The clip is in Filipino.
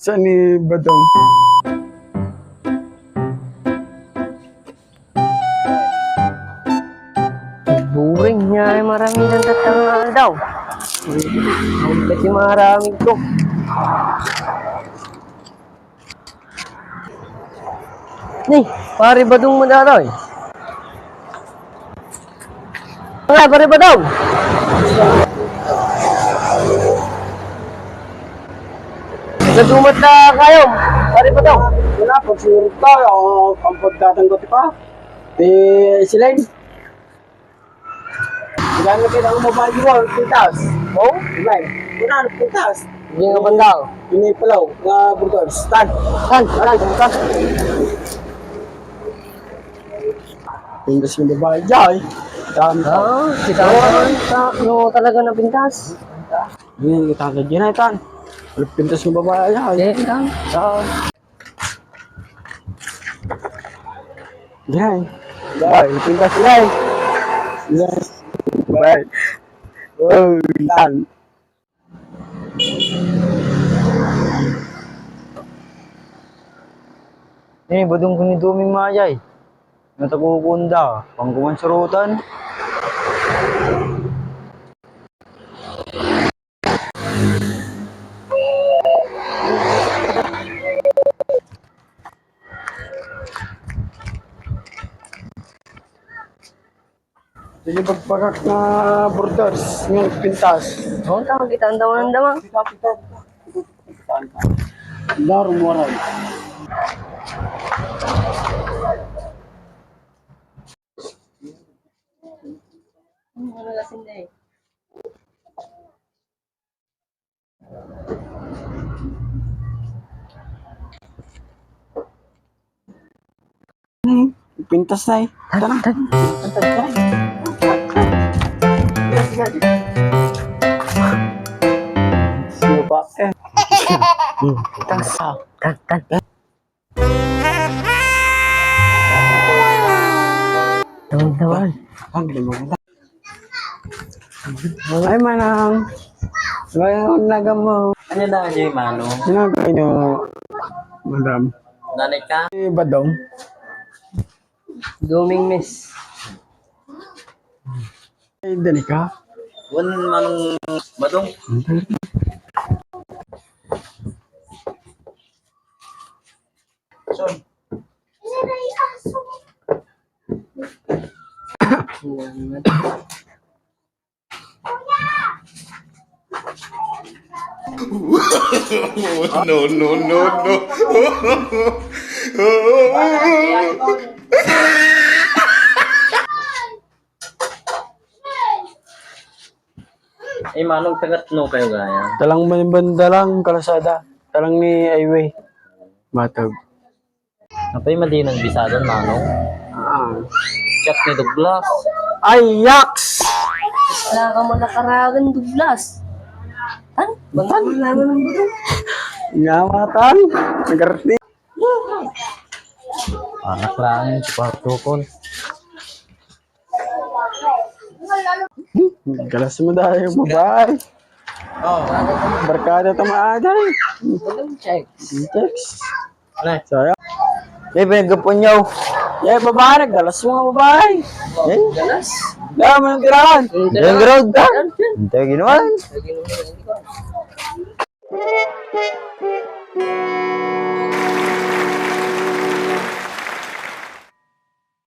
Saan ni Badong? Boring niya ay marami ng tatangal daw. Kasi marami ko. Ni, pare Badong mo daw. Nga, pare Badong. Nadumat na kayo, pare Badong. Wala, pagsurot ka. Ang pagtatanggot pa. Sila yun. Gano'n kita ang mabagi mo, pintas. Oh? Diba? Una, pintas. Hindi nga bandang. Ini palaw, burgers. Tan. Tan. Pintas yung babae dyan. Tan. Kita ano talaga na pintas. Hindi kita agad yun ay tan. Pintas yung babae dyan. Tan. Yan. Bye. Pintas yan. Yes. Bye. Oh, tan. Badong kuniduming mayay. Natagukunda, pangkuman surutan. Sige pagpagak na burgers. Yung pintas. Oh, tama kita ang daman ng damang. Darong waray. Pintas na eh. Tara. Siapa eh? Tan. Daman. Ang limang. Ay manang. Ngayon nagamo. Ano na niya yung mano? Ginagawa niyo, madam. Nanay ka? Badong. Duming miss. Ay, dali ka. Wan manong badong. Son. No. Manong tagat no kayo gaya. Talang manibanda lang, kalasada. Talang ni Highway. Matag. Napay madinang bisadon manong. Chat ni Douglas. Ay, yaks! Wala ka mo nakaragan, Douglas. Tan? Bantan mo naman ng budong. Ingamatan. Nagarti. Anak lang si Patukol. Galas mo dahil yung babae. Barkada tamaaday. Budong check. Text. Ano? Saya. Pinagapon niyo. Babae, nagdalas mo nga babae. Galas. Dami ng tirahan. Yung ground ka. Hindi ginawan. Lagi naman.